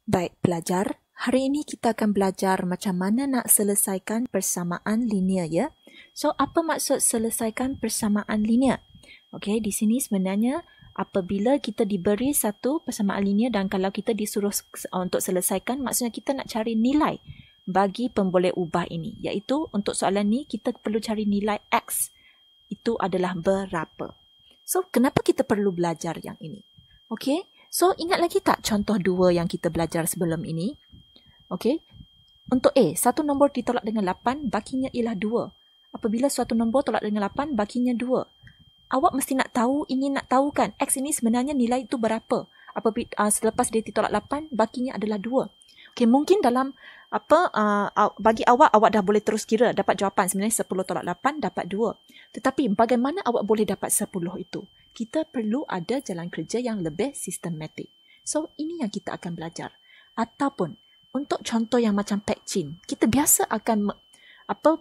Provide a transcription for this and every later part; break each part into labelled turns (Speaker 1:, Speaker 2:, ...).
Speaker 1: Baik pelajar, hari ini kita akan belajar macam mana nak selesaikan persamaan linear ya. So, apa maksud selesaikan persamaan linear? Okey, di sini sebenarnya apabila kita diberi satu persamaan linear dan kalau kita disuruh untuk selesaikan, maksudnya kita nak cari nilai bagi pemboleh ubah ini. Iaitu untuk soalan ni kita perlu cari nilai X. Itu adalah berapa. So, kenapa kita perlu belajar yang ini? Okey. So, ingat lagi tak contoh 2 yang kita belajar sebelum ini? Okey. Untuk A, satu nombor ditolak dengan 8, bakinya ialah 2. Apabila suatu nombor tolak dengan 8, bakinya 2. Awak mesti ingin nak tahu kan, X ini sebenarnya nilai itu berapa? Selepas dia ditolak 8, bakinya adalah 2. Okey, mungkin dalam bagi awak dah boleh terus kira dapat jawapan sebenarnya 10 tolak 8 dapat 2. Tetapi bagaimana awak boleh dapat 10 itu? Kita perlu ada jalan kerja yang lebih sistematik. So, ini yang kita akan belajar. Ataupun, untuk contoh yang macam Pak Chin, kita biasa akan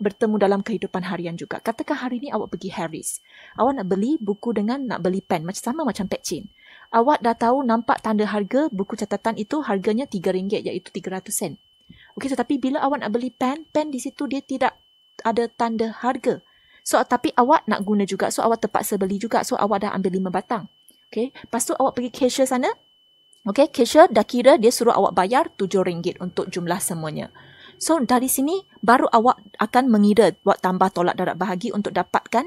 Speaker 1: bertemu dalam kehidupan harian juga. Katakan hari ni awak pergi Harris. Awak nak beli buku dengan nak beli pen. Sama macam Pak Chin. Awak dah tahu nampak tanda harga buku catatan itu harganya RM3 iaitu 300 sen. Okey, tetapi bila awak nak beli pen di situ dia tidak ada tanda harga. So, tapi awak nak guna juga. So, awak terpaksa beli juga. So, awak dah ambil 5 batang. Okey. Lepas tu, awak pergi cashier sana. Okey, cashier dah kira dia suruh awak bayar RM7 untuk jumlah semuanya. So, dari sini, baru awak akan mengira buat tambah tolak darab bahagi untuk dapatkan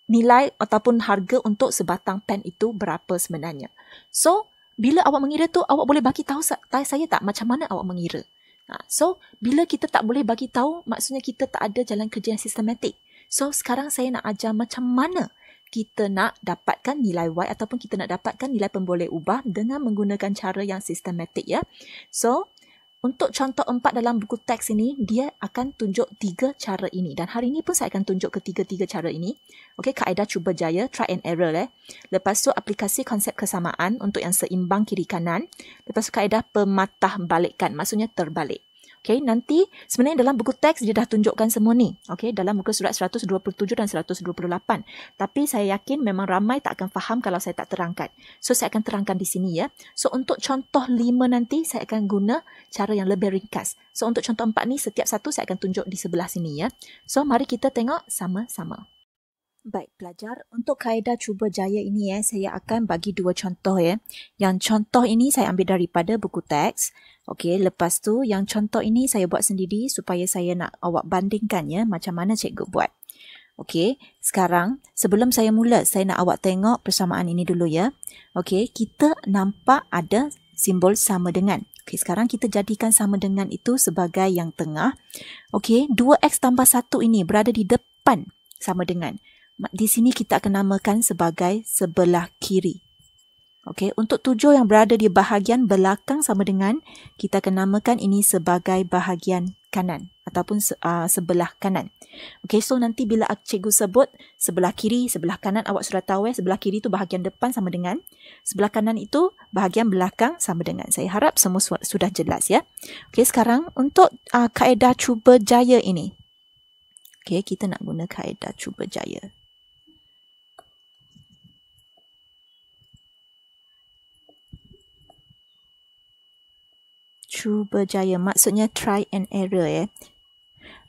Speaker 1: nilai ataupun harga untuk sebatang pen itu berapa sebenarnya. So, bila awak mengira tu, awak boleh bagi tahu saya tak macam mana awak mengira. So, bila kita tak boleh bagi tahu, maksudnya kita tak ada jalan kerja yang sistematik. So, sekarang saya nak ajar macam mana kita nak dapatkan nilai Y ataupun kita nak dapatkan nilai pemboleh ubah dengan menggunakan cara yang sistematik ya. So, untuk contoh 4 dalam buku teks ini, dia akan tunjuk 3 cara ini. Dan hari ini pun saya akan tunjuk ketiga-tiga cara ini. Okey, kaedah cuba jaya, try and error. Lepas tu, aplikasi konsep kesamaan untuk yang seimbang kiri kanan. Lepas tu, kaedah pematah balikan, maksudnya terbalik. Okey, nanti sebenarnya dalam buku teks dia dah tunjukkan semua ni. Okey, dalam muka surat 127 dan 128. Tapi saya yakin memang ramai tak akan faham kalau saya tak terangkan. So, saya akan terangkan di sini ya. So, untuk contoh 5 nanti saya akan guna cara yang lebih ringkas. So, untuk contoh 4 ni setiap satu saya akan tunjuk di sebelah sini ya. So, mari kita tengok sama-sama. Baik pelajar, untuk kaedah cuba jaya ini saya akan bagi 2 contoh ya. Yang contoh ini saya ambil daripada buku teks. Okey, lepas tu yang contoh ini saya buat sendiri supaya saya nak awak bandingkan ya macam mana cikgu buat. Okey, sekarang sebelum saya mula, saya nak awak tengok persamaan ini dulu ya. Okey, kita nampak ada simbol sama dengan. Okey, sekarang kita jadikan sama dengan itu sebagai yang tengah. Okey, 2x tambah 1 ini berada di depan sama dengan. Di sini kita akan namakan sebagai sebelah kiri. Okey, untuk 7 yang berada di bahagian belakang sama dengan, kita akan namakan ini sebagai bahagian kanan ataupun sebelah kanan. Okey, so nanti bila cikgu sebut sebelah kiri, sebelah kanan, awak sudah tahu sebelah kiri itu bahagian depan sama dengan, sebelah kanan itu bahagian belakang sama dengan. Saya harap semua sudah jelas ya. Okey, sekarang untuk kaedah cuba jaya ini. Okey, kita nak guna kaedah cuba jaya. Cuba jaya maksudnya try and error ya.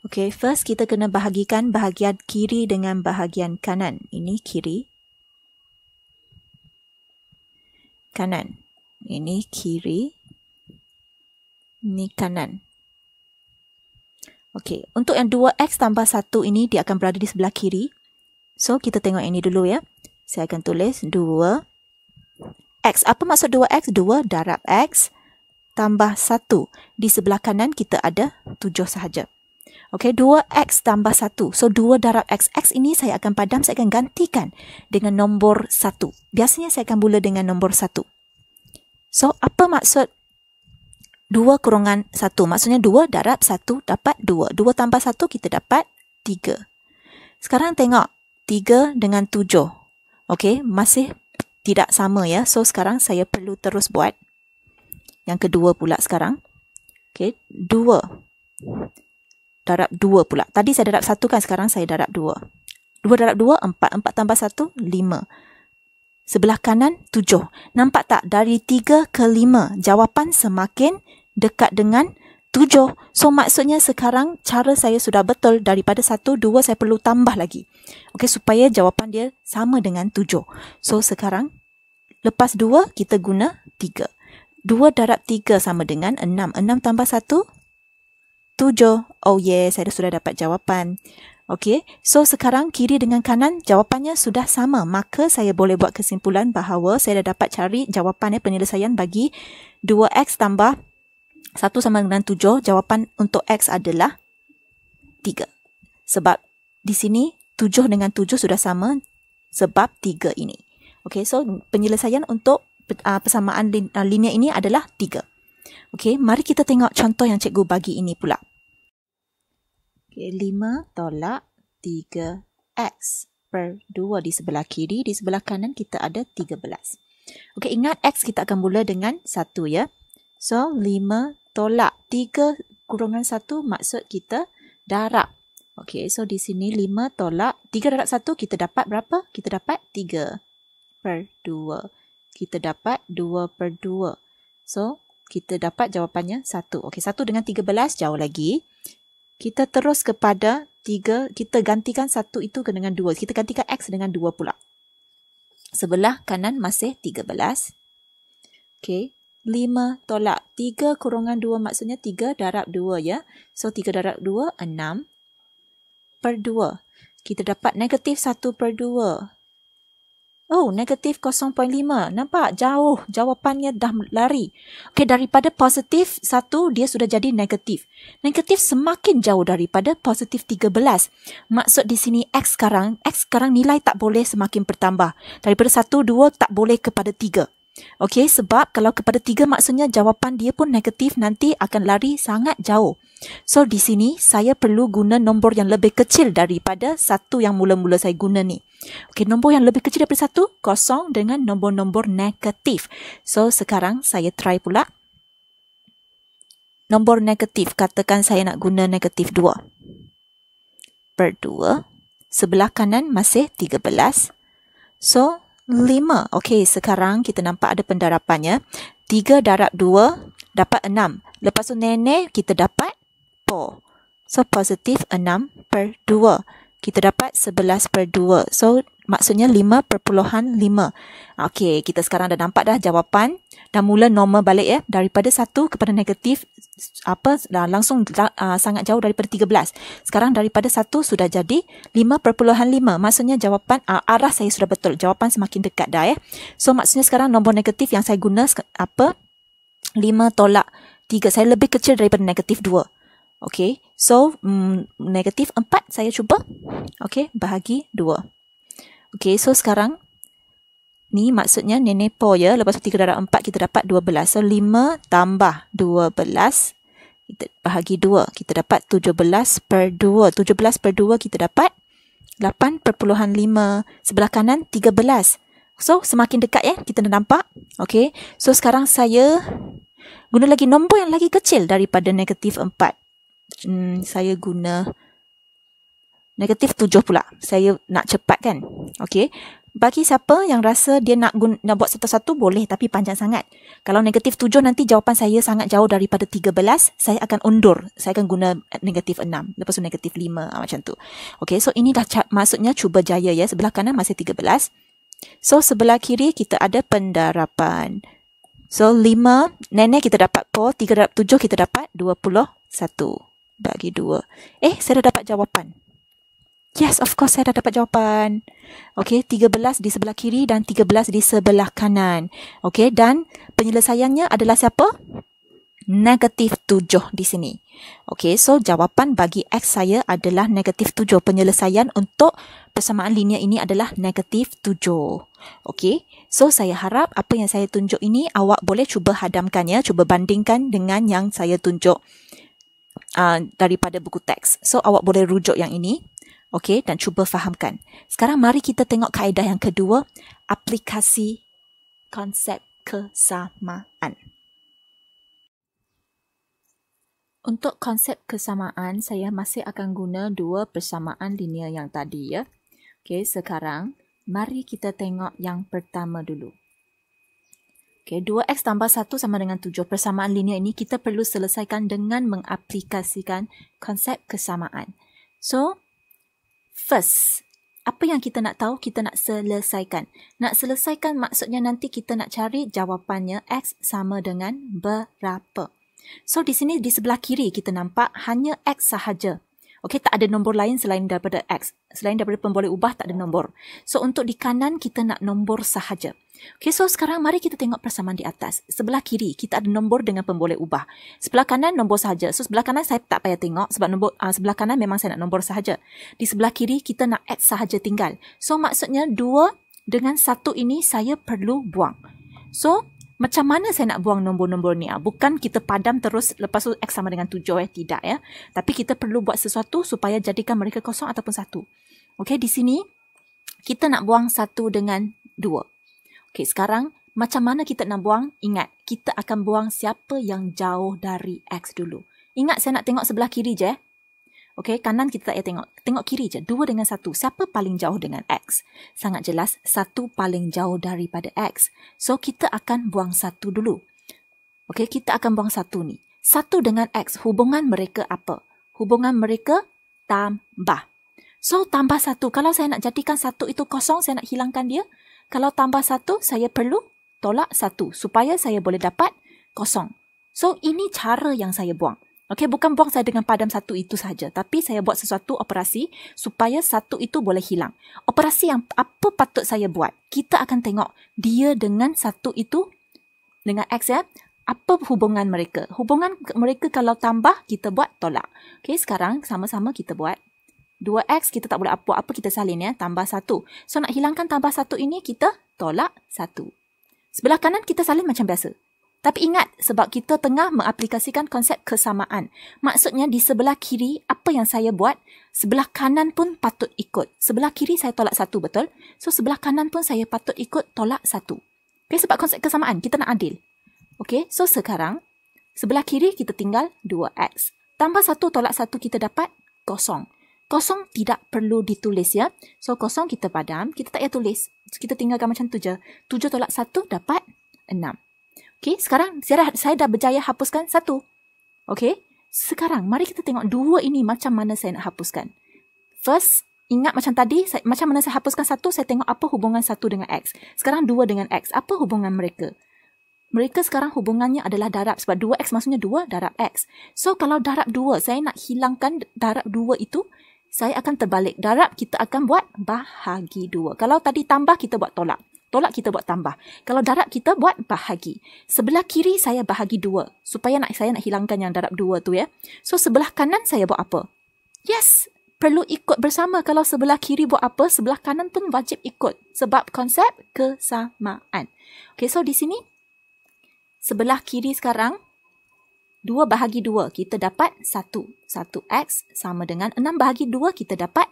Speaker 1: Okey, first kita kena bahagikan bahagian kiri dengan bahagian kanan. Ini kiri. Kanan. Ini kiri. Ini kanan. Okey, untuk yang 2x tambah 1 ini dia akan berada di sebelah kiri. So, kita tengok ini dulu ya. Saya akan tulis 2x. Apa maksud 2x? 2 darab x tambah 1. Di sebelah kanan kita ada 7 sahaja. Okey, 2x tambah 1. So, 2 darab x. X ini saya akan padam, saya akan gantikan dengan nombor 1. Biasanya saya akan mula dengan nombor 1. So, apa maksud 2 kurungan 1? Maksudnya 2 darab 1 dapat 2. 2 tambah 1 kita dapat 3. Sekarang tengok 3 dengan 7. Okey, masih tidak sama ya. So, sekarang saya perlu terus buat yang kedua pula sekarang. Okey, 2 darab 2 pula. Tadi saya darab 1 kan, sekarang saya darab 2. 2 darab 2, 4. 4 tambah 1, 5. Sebelah kanan 7. Nampak tak? Dari 3 ke 5. Jawapan semakin dekat dengan 7. So maksudnya sekarang cara saya sudah betul. Daripada 1, 2 saya perlu tambah lagi. Okey, supaya jawapan dia sama dengan 7. So sekarang lepas 2 kita guna 3. 2 darab 3 sama dengan 6. 6 tambah 1, 7. Oh yeah, saya sudah dapat jawapan. Okey, so sekarang kiri dengan kanan jawapannya sudah sama. Maka saya boleh buat kesimpulan bahawa saya dah dapat cari jawapannya penyelesaian bagi 2x tambah 1 sama dengan 7. Jawapan untuk x adalah 3. Sebab di sini 7 dengan 7 sudah sama sebab 3 ini. Okey, so penyelesaian untuk persamaan linear ini adalah 3. Okey, mari kita tengok contoh yang cikgu bagi ini pula. Okey, 5 tolak 3x per 2 di sebelah kiri. Di sebelah kanan kita ada 13. Okey, ingat x kita akan mula dengan 1 ya. So, 5 tolak 3 kurungan 1 maksud kita darab. Okey, so di sini 5 tolak 3 darab 1 kita dapat berapa? Kita dapat 3 per 2. Kita dapat 2 per 2. So, kita dapat jawapannya 1. Okey, 1 dengan 13 jauh lagi. Kita terus kepada 3. Kita gantikan 1 itu dengan 2. Kita gantikan x dengan 2 pula. Sebelah kanan masih 13. Okey. 5 tolak 3 kurungan 2 maksudnya 3 darab 2 ya. So 3 darab 2, 6 per 2. Kita dapat negatif 1 per 2. Oh, negatif 0.5. Nampak? Jauh. Jawapannya dah lari. Okey, daripada positif 1 dia sudah jadi negatif. Negatif semakin jauh daripada positif 13. Maksud di sini x sekarang nilai tak boleh semakin bertambah. Daripada 1, 2 tak boleh kepada 3. Okey, sebab kalau kepada 3 maksudnya jawapan dia pun negatif, nanti akan lari sangat jauh. So di sini saya perlu guna nombor yang lebih kecil daripada 1 yang mula-mula saya guna ni. Okey, nombor yang lebih kecil daripada 1, kosong dengan nombor-nombor negatif. So sekarang saya try pula. Nombor negatif, katakan saya nak guna negatif 2 per 2. Sebelah kanan masih 13. So 5. Okey, sekarang kita nampak ada pendarapannya. 3 darab 2 dapat 6. Lepas tu nenek kita dapat 4. So positif 6 per 2. Kita dapat 11 per 2. So maksudnya 5.5. Okey, kita sekarang dah nampak dah jawapan. Dah mula normal balik ya. Daripada 1 kepada negatif langsung sangat jauh daripada 13. Sekarang daripada 1 sudah jadi 5.5. Maksudnya jawapan arah saya sudah betul. Jawapan semakin dekat dah ya. So maksudnya sekarang nombor negatif yang saya guna 5 tolak 3. Saya lebih kecil daripada negatif 2. Okey. So negatif 4 saya cuba. Okey, bahagi 2. Okey, so sekarang ni maksudnya nenek po ya. Lepas tu 3 darab 4 kita dapat 12. So 5 tambah 12 kita bahagi 2. Kita dapat 17 per 2. 17 per 2 kita dapat 8.5. Sebelah kanan 13. So semakin dekat ya. Kita dah nampak. Okey. So sekarang saya guna lagi nombor yang lagi kecil daripada negatif 4. Saya guna negatif 7 pula. Saya nak cepat kan. Okey. Bagi siapa yang rasa dia nak buat satu-satu boleh, tapi panjang sangat. Kalau negatif 7 nanti jawapan saya sangat jauh daripada 13, saya akan undur. Saya akan guna negatif 6. Lepas tu negatif 5 macam tu. Okey, so ini dah maksudnya cuba jaya ya. Sebelah kanan masih 13. So sebelah kiri kita ada pendarapan. So 5, nenek kita dapat 4, 3 darab 7 kita dapat 21. Bagi 2. Saya dah dapat jawapan. Yes, of course saya dah dapat jawapan. Okey, 13 di sebelah kiri dan 13 di sebelah kanan. Okey, dan penyelesaiannya adalah siapa? Negatif 7 di sini. Okey, so jawapan bagi x saya adalah negatif 7. Penyelesaian untuk persamaan linear ini adalah negatif 7. Okey, so saya harap apa yang saya tunjuk ini awak boleh cuba hadamkan ya. Cuba bandingkan dengan yang saya tunjuk daripada buku teks. So awak boleh rujuk yang ini. Okey, dan cuba fahamkan. Sekarang mari kita tengok kaedah yang kedua, aplikasi konsep kesamaan. Untuk konsep kesamaan, saya masih akan guna dua persamaan linear yang tadi ya. Okey, sekarang mari kita tengok yang pertama dulu. Okay, 2x tambah 1 sama dengan 7. Persamaan linear ini kita perlu selesaikan dengan mengaplikasikan konsep kesamaan. So, first, apa yang kita nak tahu, kita nak selesaikan. Nak selesaikan maksudnya nanti kita nak cari jawapannya x sama dengan berapa. So, di sini di sebelah kiri kita nampak hanya x sahaja. Okey, tak ada nombor lain selain daripada x. Selain daripada pemboleh ubah, tak ada nombor. So, untuk di kanan, kita nak nombor sahaja. Okey, so sekarang mari kita tengok persamaan di atas. Sebelah kiri, kita ada nombor dengan pemboleh ubah. Sebelah kanan, nombor sahaja. So, sebelah kanan saya tak payah tengok sebab sebelah kanan memang saya nak nombor sahaja. Di sebelah kiri, kita nak x sahaja tinggal. So, maksudnya 2 dengan 1 ini saya perlu buang. So, macam mana saya nak buang nombor-nombor ni? Bukan kita padam terus lepas tu x sama dengan 7 tidak ya. Tapi kita perlu buat sesuatu supaya jadikan mereka kosong ataupun 1. Okey, di sini kita nak buang 1 dengan 2. Okey, sekarang macam mana kita nak buang? Ingat, kita akan buang siapa yang jauh dari x dulu. Ingat, saya nak tengok sebelah kiri je. Okey, kanan kita tak payah tengok. Tengok kiri je. 2 dengan 1. Siapa paling jauh dengan x? Sangat jelas, 1 paling jauh daripada x. So, kita akan buang 1 dulu. Okey, kita akan buang 1 ni. 1 dengan x, hubungan mereka apa? Hubungan mereka tambah. So, tambah 1. Kalau saya nak jadikan 1 itu kosong, saya nak hilangkan dia. Kalau tambah 1, saya perlu tolak 1 supaya saya boleh dapat kosong. So, ini cara yang saya buang. Okey, bukan buang saya dengan padam 1 itu sahaja. Tapi saya buat sesuatu operasi supaya 1 itu boleh hilang. Operasi yang apa patut saya buat? Kita akan tengok dia dengan 1 itu, dengan x ya. Apa hubungan mereka? Hubungan mereka kalau tambah, kita buat tolak. Okey, sekarang sama-sama kita buat. 2x kita tak boleh buat apa, kita salin ya. Tambah 1. So, nak hilangkan tambah 1 ini, kita tolak 1. Sebelah kanan kita salin macam biasa. Tapi ingat, sebab kita tengah mengaplikasikan konsep kesamaan. Maksudnya di sebelah kiri, apa yang saya buat, sebelah kanan pun patut ikut. Sebelah kiri saya tolak 1, betul? So, sebelah kanan pun saya patut ikut tolak 1. Okay, sebab konsep kesamaan, kita nak adil. Okay, so sekarang, sebelah kiri kita tinggal 2x. Tambah 1 tolak 1 kita dapat kosong. Kosong tidak perlu ditulis ya. So, kosong kita padam, kita tak payah tulis. Kita tinggalkan macam tu je. 7 tolak 1 dapat 6. Okey, sekarang saya dah berjaya hapuskan 1. Okey, sekarang mari kita tengok 2 ini macam mana saya nak hapuskan. First, ingat macam tadi, macam mana saya hapuskan 1, saya tengok apa hubungan 1 dengan x. Sekarang 2 dengan x, apa hubungan mereka? Mereka sekarang hubungannya adalah darab sebab 2x maksudnya 2 darab x. So, kalau darab 2, saya nak hilangkan darab 2 itu, saya akan terbalik. Darab kita akan buat bahagi 2. Kalau tadi tambah, kita buat tolak. Tolak kita buat tambah. Kalau darab kita buat bahagi. Sebelah kiri saya bahagi 2. Supaya saya nak hilangkan yang darab 2 tu ya. So sebelah kanan saya buat apa? Yes, perlu ikut bersama. Kalau sebelah kiri buat apa, sebelah kanan pun wajib ikut. Sebab konsep kesamaan. Okay, so di sini, sebelah kiri sekarang, 2 bahagi 2, kita dapat 1. 1x sama dengan 6 bahagi 2, kita dapat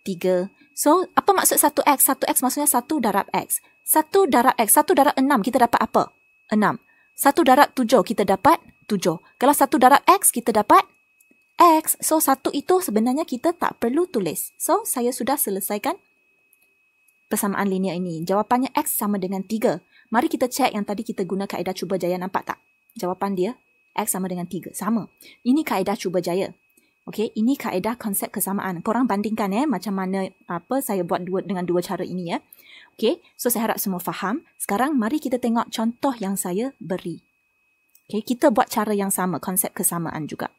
Speaker 1: 3. So, apa maksud 1x? 1x maksudnya 1 darab x. 1 darab x, 1 darab 6, kita dapat apa? 6. 1 darab 7, kita dapat 7. Kalau 1 darab x, kita dapat x. So, 1 itu sebenarnya kita tak perlu tulis. So, saya sudah selesaikan persamaan linear ini. Jawapannya x sama dengan 3. Mari kita cek yang tadi kita guna kaedah cuba jaya. Nampak tak? Jawapan dia, x sama dengan 3. Sama. Ini kaedah cuba jaya. Okey, ini kaedah konsep kesamaan. Korang bandingkan macam mana saya buat dengan 2 cara ini ya. Okey, so saya harap semua faham. Sekarang mari kita tengok contoh yang saya beri. Okey, kita buat cara yang sama, konsep kesamaan juga.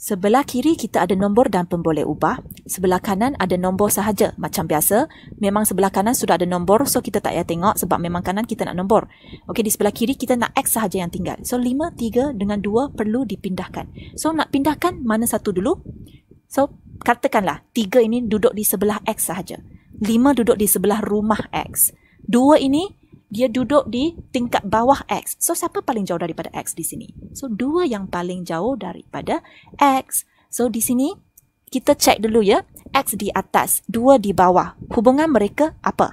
Speaker 1: Sebelah kiri kita ada nombor dan pemboleh ubah. Sebelah kanan ada nombor sahaja. Macam biasa, memang sebelah kanan sudah ada nombor, so kita tak payah tengok sebab memang kanan kita nak nombor. Okey, di sebelah kiri kita nak x sahaja yang tinggal. So, 5, 3 dengan 2 perlu dipindahkan. So, nak pindahkan mana satu dulu? So, katakanlah 3 ini duduk di sebelah x sahaja. 5 duduk di sebelah rumah x. 2 ini dia duduk di tingkat bawah x. So, siapa paling jauh daripada x di sini? So, 2 yang paling jauh daripada x. So, di sini kita cek dulu ya. X di atas, 2 di bawah. Hubungan mereka apa?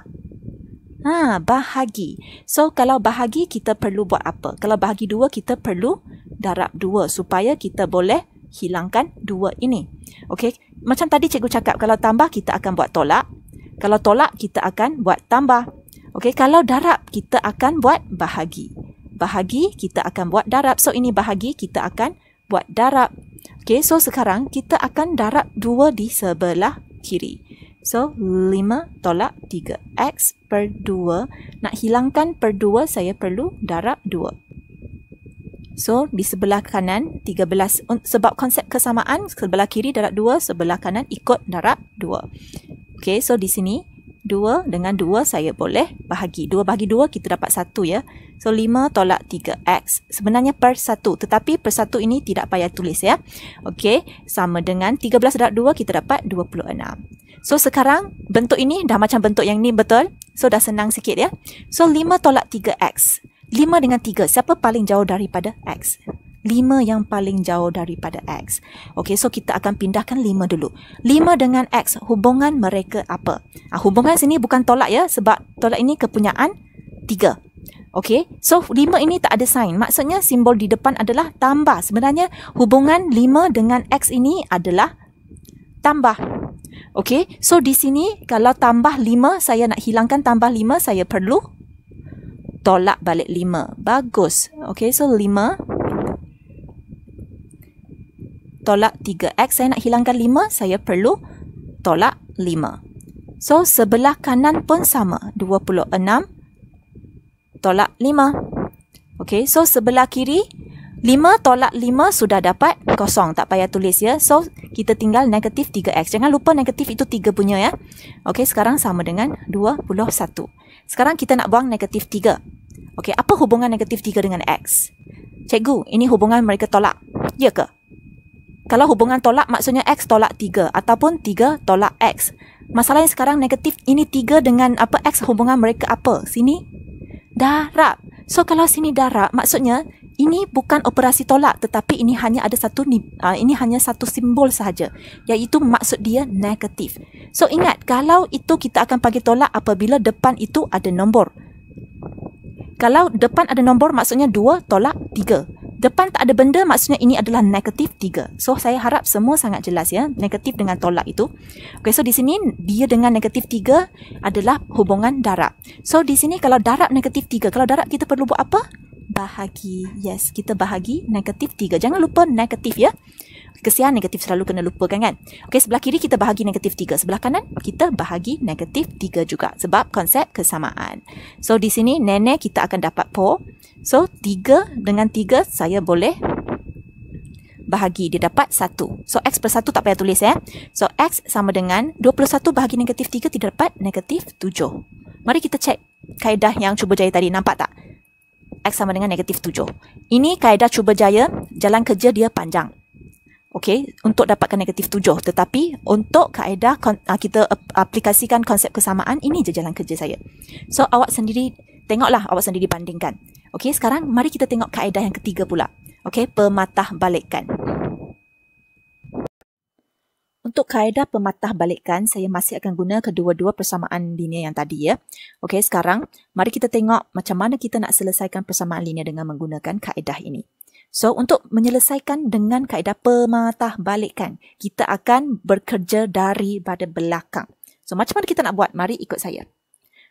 Speaker 1: Bahagi. So, kalau bahagi kita perlu buat apa? Kalau bahagi 2 kita perlu darab 2 supaya kita boleh hilangkan 2 ini. Okey, macam tadi cikgu cakap, kalau tambah kita akan buat tolak. Kalau tolak kita akan buat tambah. Okey, kalau darab kita akan buat bahagi. Bahagi kita akan buat darab. So ini bahagi kita akan buat darab. Okey, so sekarang kita akan darab 2 di sebelah kiri. So 5 tolak 3. X per 2. Nak hilangkan per 2 saya perlu darab 2. So di sebelah kanan 13. Sebab konsep kesamaan, sebelah kiri darab 2, sebelah kanan ikut darab 2. Okey, so di sini 2 dengan 2 saya boleh bahagi. 2 bahagi 2 kita dapat 1 ya. So 5 tolak 3x. Sebenarnya per 1. Tetapi per 1 ini tidak payah tulis ya. Okey. Sama dengan 13 darab 2 kita dapat 26. So sekarang bentuk ini dah macam bentuk yang ni betul. So dah senang sikit ya. So 5 tolak 3x. 5 dengan 3. Siapa paling jauh daripada x? 5 yang paling jauh daripada x. Okey, so kita akan pindahkan 5 dulu. 5 dengan x, hubungan mereka apa? Hubungan sini bukan tolak ya, sebab tolak ini kepunyaan 3. Okey, so 5 ini tak ada sign. Maksudnya simbol di depan adalah tambah. Sebenarnya hubungan 5 dengan x ini adalah tambah. Okey, so di sini kalau tambah 5, saya nak hilangkan tambah 5, saya perlu tolak balik 5. Bagus. Okey, so 5 tolak 3x, saya nak hilangkan 5, saya perlu tolak 5. So, sebelah kanan pun sama. 26 tolak 5. Okey, so sebelah kiri, 5 tolak 5 sudah dapat kosong. Tak payah tulis ya. So, kita tinggal negatif 3x. Jangan lupa negatif itu 3 punya ya. Okey, sekarang sama dengan 21. Sekarang kita nak buang negatif 3. Okey, apa hubungan negatif 3 dengan x? Cikgu, ini hubungan mereka tolak. Ya ke? Kalau hubungan tolak maksudnya x tolak 3 ataupun 3 tolak x. Masalahnya sekarang negatif ini 3 dengan apa x, hubungan mereka apa? Sini darab. So kalau sini darab maksudnya ini bukan operasi tolak, tetapi ini hanya ada satu simbol sahaja, iaitu maksud dia negatif. So ingat, kalau itu kita akan panggil tolak apabila depan itu ada nombor. Kalau depan ada nombor maksudnya 2 tolak 3. Depan tak ada benda maksudnya ini adalah negatif 3. So saya harap semua sangat jelas ya, negatif dengan tolak itu. Okay, so di sini dia dengan negatif 3 adalah hubungan darab. So di sini kalau darab negatif 3, kalau darab kita perlu buat apa? Bahagi. Yes, kita bahagi negatif 3. Jangan lupa negatif ya. Kesian negatif selalu kena lupakan kan. Okey, sebelah kiri kita bahagi negatif 3. Sebelah kanan kita bahagi negatif 3 juga. Sebab konsep kesamaan. So, di sini nenek kita akan dapat po. So, 3 dengan 3 saya boleh bahagi. Dia dapat 1. So, x per 1 tak payah tulis ya. So, x sama dengan 21 bahagi negatif 3 tidak dapat negatif 7. Mari kita cek kaedah yang cuba jaya tadi. Nampak tak? X sama dengan negatif 7. Ini kaedah cuba jaya. Jalan kerja dia panjang. Okey, untuk dapatkan negatif 7. Tetapi untuk kaedah kita aplikasikan konsep kesamaan, ini je jalan kerja saya. So, awak sendiri tengoklah, awak sendiri bandingkan. Okey, sekarang mari kita tengok kaedah yang ketiga pula. Okey, pematahbalikan. Untuk kaedah pematahbalikan, saya masih akan guna kedua-dua persamaan linear yang tadi ya. Okey, sekarang mari kita tengok macam mana kita nak selesaikan persamaan linear dengan menggunakan kaedah ini. So, untuk menyelesaikan dengan kaedah pematahbalikan, kita akan bekerja daripada belakang. So, macam mana kita nak buat? Mari ikut saya.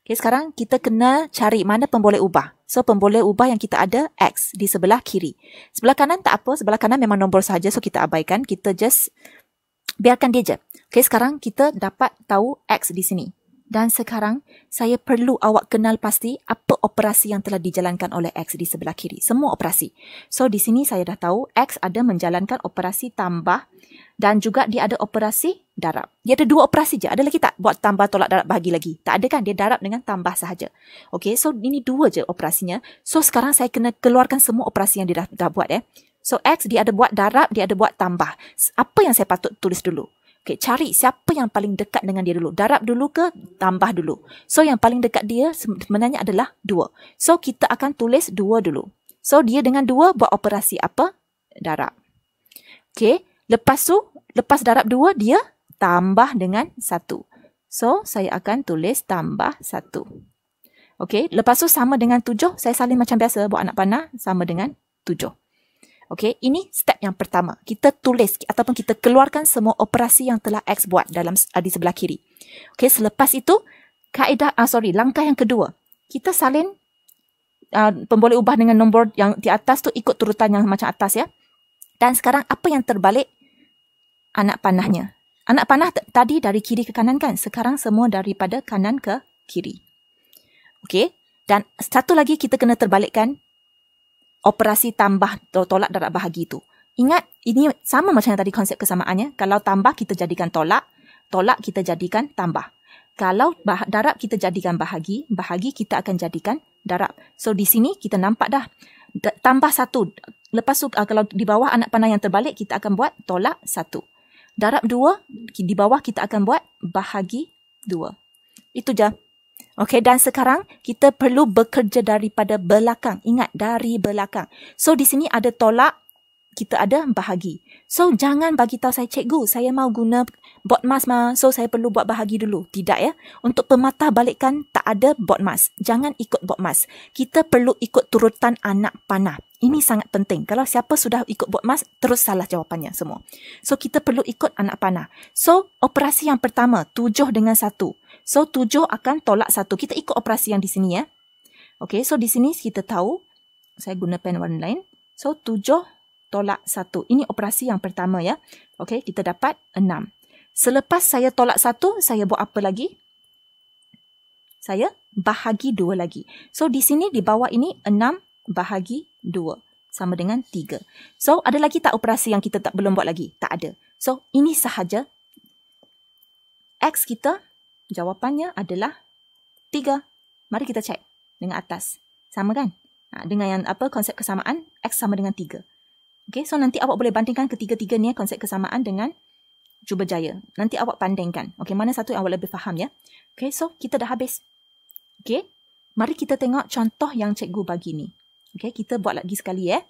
Speaker 1: Okay, sekarang kita kena cari mana pemboleh ubah. So, pemboleh ubah yang kita ada, X di sebelah kiri. Sebelah kanan tak apa, sebelah kanan memang nombor sahaja. So, kita abaikan. Kita just biarkan dia je. Okay, sekarang kita dapat tahu X di sini. Dan sekarang, saya perlu awak kenal pasti apa operasi yang telah dijalankan oleh X di sebelah kiri. Semua operasi. So, di sini saya dah tahu X ada menjalankan operasi tambah dan juga dia ada operasi darab. Dia ada dua operasi je. Ada lagi tak buat tambah, tolak, darab, bahagi lagi? Tak ada kan? Dia darab dengan tambah sahaja. Okay, so ini dua je operasinya. So, sekarang saya kena keluarkan semua operasi yang dia dah buat. So, X dia ada buat darab, dia ada buat tambah. Apa yang saya patut tulis dulu? Okay, cari siapa yang paling dekat dengan dia dulu. Darab dulu ke tambah dulu? So, yang paling dekat dia sebenarnya adalah 2. So, kita akan tulis 2 dulu. So, dia dengan 2 buat operasi apa? Darab. Okay, lepas tu, lepas darab 2, dia tambah dengan 1. So, saya akan tulis tambah 1. Okay, lepas tu sama dengan 7. Saya salin macam biasa, buat anak panah, sama dengan 7. Okey, ini step yang pertama. Kita tulis ataupun kita keluarkan semua operasi yang telah X buat dalam di sebelah kiri. Okey, selepas itu langkah yang kedua. kita salin boleh ubah dengan nombor yang di atas tu ikut turutan yang macam atas ya. Dan sekarang apa yang terbalik? Anak panahnya. Anak panah tadi dari kiri ke kanan kan? Sekarang semua daripada kanan ke kiri. Okey. Dan satu lagi kita kena terbalikkan operasi tambah tolak darab bahagi tu. Ingat, ini sama macam yang tadi konsep kesamaannya. Kalau tambah kita jadikan tolak, tolak kita jadikan tambah. Kalau darab kita jadikan bahagi, bahagi kita akan jadikan darab. So di sini kita nampak dah tambah satu. Lepas tu kalau di bawah anak panah yang terbalik kita akan buat tolak satu. Darab 2, di bawah kita akan buat bahagi 2. Itu je. Okey, dan sekarang kita perlu bekerja daripada belakang. Ingat, dari belakang. So, di sini ada tolak, kita ada bahagi. So, jangan bagi tahu saya, cikgu, saya mau guna BODMAS mah. So, saya perlu buat bahagi dulu. Tidak ya. Untuk pematah balikkan, tak ada BODMAS. Jangan ikut BODMAS. Kita perlu ikut turutan anak panah. Ini sangat penting. Kalau siapa sudah ikut BODMAS, terus salah jawapannya semua. So, kita perlu ikut anak panah. So, operasi yang pertama, 7 dengan 1. So, 7 akan tolak 1. Kita ikut operasi yang di sini ya. Okey, so di sini kita tahu, saya guna pen warna lain. So, 7 tolak 1. Ini operasi yang pertama ya. Okey, kita dapat 6. Selepas saya tolak 1, saya buat apa lagi? Saya bahagi 2 lagi. So, di sini di bawah ini 6 bahagi 2 sama dengan 3. So, ada lagi tak operasi yang kita belum buat lagi? Tak ada. So, ini sahaja. X kita, jawapannya adalah 3. Mari kita cek dengan atas. Sama kan? Dengan yang konsep kesamaan, X sama dengan 3. Okay, so nanti awak boleh bandingkan ketiga-tiga ni konsep kesamaan dengan Jubajaya. Nanti awak bandingkan. Okay, mana satu yang awak lebih faham ya? Okay, so kita dah habis. Okay, mari kita tengok contoh yang cikgu bagi ni. Okay, kita buat lagi sekali ya.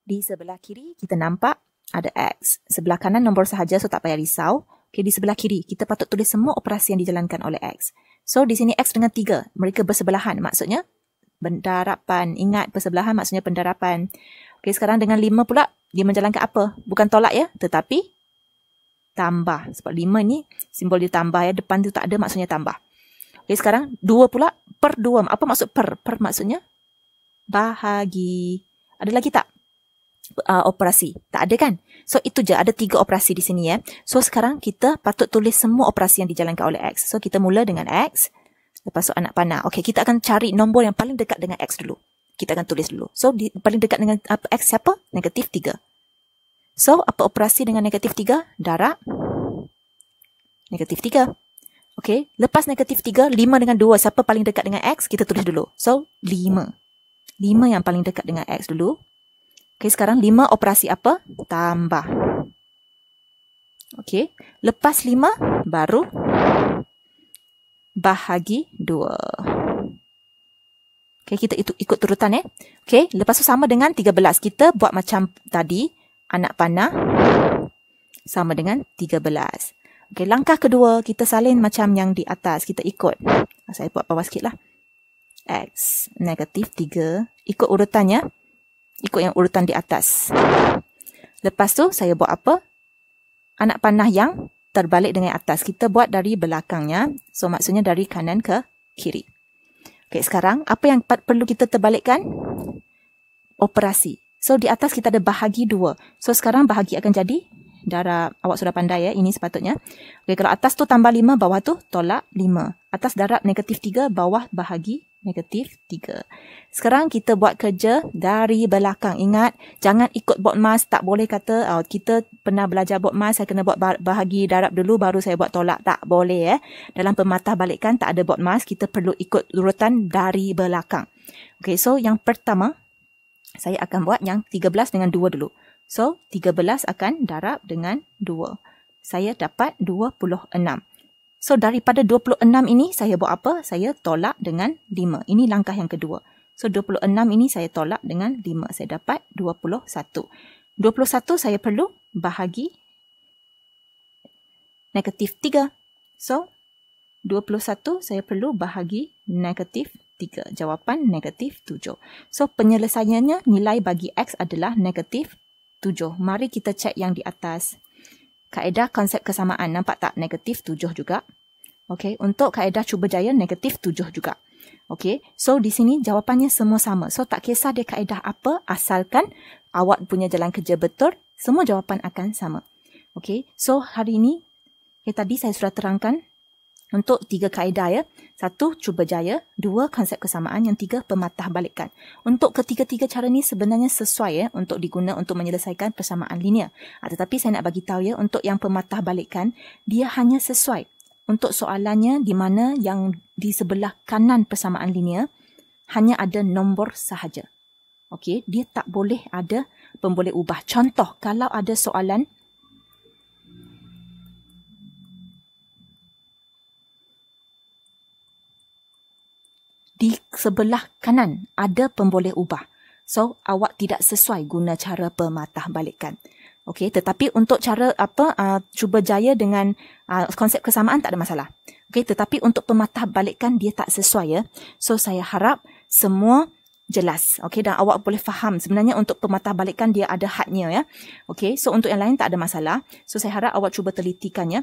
Speaker 1: Di sebelah kiri kita nampak ada X. Sebelah kanan nombor sahaja, so tak payah risau. Okay, di sebelah kiri kita patut tulis semua operasi yang dijalankan oleh X. So di sini X dengan 3, mereka bersebelahan. Maksudnya pendarapan. Ingat, bersebelahan maksudnya pendarapan. Okay, sekarang dengan 5 pula, dia menjalankan apa? Bukan tolak ya, tetapi tambah. Sebab 5 ni simbol dia tambah ya. Depan tu tak ada, maksudnya tambah. Okay, sekarang 2 pula per 2. Apa maksud per? Per maksudnya bahagi. Ada lagi tak? Operasi. Tak ada kan? So, itu je. Ada 3 operasi di sini ya. So, sekarang kita patut tulis semua operasi yang dijalankan oleh X. So, kita mula dengan X. Lepas tu anak panah. Okey, kita akan cari nombor yang paling dekat dengan X dulu. Kita akan tulis dulu. So, paling dekat dengan X siapa? Negatif 3. So, apa operasi dengan negatif 3? Darab negatif 3. Okey, lepas negatif 3, 5 dengan 2. Siapa paling dekat dengan X? Kita tulis dulu. So, 5. 5 yang paling dekat dengan X dulu. Okey, sekarang 5 operasi apa? Tambah. Okey, lepas 5, baru bahagi 2. Okey, kita ikut turutan Okey, lepas tu sama dengan 13. Kita buat macam tadi, anak panah sama dengan 13. Okey, langkah kedua, kita salin macam yang di atas. Kita ikut. Saya buat bawah sikit lah. X, negatif 3. Ikut urutannya. Ikut yang urutan di atas. Lepas tu, saya buat apa? Anak panah yang terbalik dengan atas. Kita buat dari belakangnya. So, maksudnya dari kanan ke kiri. Okey, sekarang, apa yang perlu kita terbalikkan? Operasi. So, di atas kita ada bahagi 2. So, sekarang bahagi akan jadi darab. Awak sudah pandai ya, ini sepatutnya. Okey, kalau atas tu tambah 5, bawah tu tolak 5. Atas darab negatif 3, bawah bahagi negatif 3. Sekarang kita buat kerja dari belakang. Ingat, jangan ikut BODMAS. Tak boleh kata, kita pernah belajar BODMAS, saya kena buat bahagi darab dulu, baru saya buat tolak. Tak boleh Dalam pematah balikkan, tak ada BODMAS. Kita perlu ikut urutan dari belakang. Okey, so yang pertama, saya akan buat yang 13 dengan 2 dulu. So, 13 akan darab dengan 2. Saya dapat 26. So, daripada 26 ini, saya buat apa? Saya tolak dengan 5. Ini langkah yang kedua. So, 26 ini saya tolak dengan 5. Saya dapat 21. 21 saya perlu bahagi negatif 3. So, 21 saya perlu bahagi negatif 3. Jawapan negatif 7. So, penyelesaiannya nilai bagi X adalah negatif 7. Mari kita cek yang di atas. Kaedah konsep kesamaan. Nampak tak? Negatif 7 juga. Okey, untuk kaedah cuba jaya negatif 7 juga. Okey, so di sini jawapannya semua sama. So tak kisah dia kaedah apa, asalkan awak punya jalan kerja betul, semua jawapan akan sama. Okey, so hari ini tadi saya sudah terangkan untuk 3 kaedah ya. 1, cuba jaya. 2, konsep kesamaan. Yang 3, pematah balikan. Untuk ketiga-tiga cara ni sebenarnya sesuai ya untuk diguna untuk menyelesaikan persamaan linear. Tetapi saya nak bagi tahu ya, untuk yang pematah balikan, dia hanya sesuai untuk soalannya di mana yang di sebelah kanan persamaan linear hanya ada nombor sahaja. Okey, dia tak boleh ada pemboleh ubah. Contoh, kalau ada soalan di sebelah kanan ada pemboleh ubah. So, awak tidak sesuai guna cara pematah balikan. Okey, tetapi untuk cara cuba jaya dengan konsep kesamaan tak ada masalah. Okey, tetapi untuk pematah balikan dia tak sesuai ya. So, saya harap semua jelas. Okey, dan awak boleh faham sebenarnya untuk pematah balikan dia ada hadnya ya. Okey, so untuk yang lain tak ada masalah. So, saya harap awak cuba telitikan ya.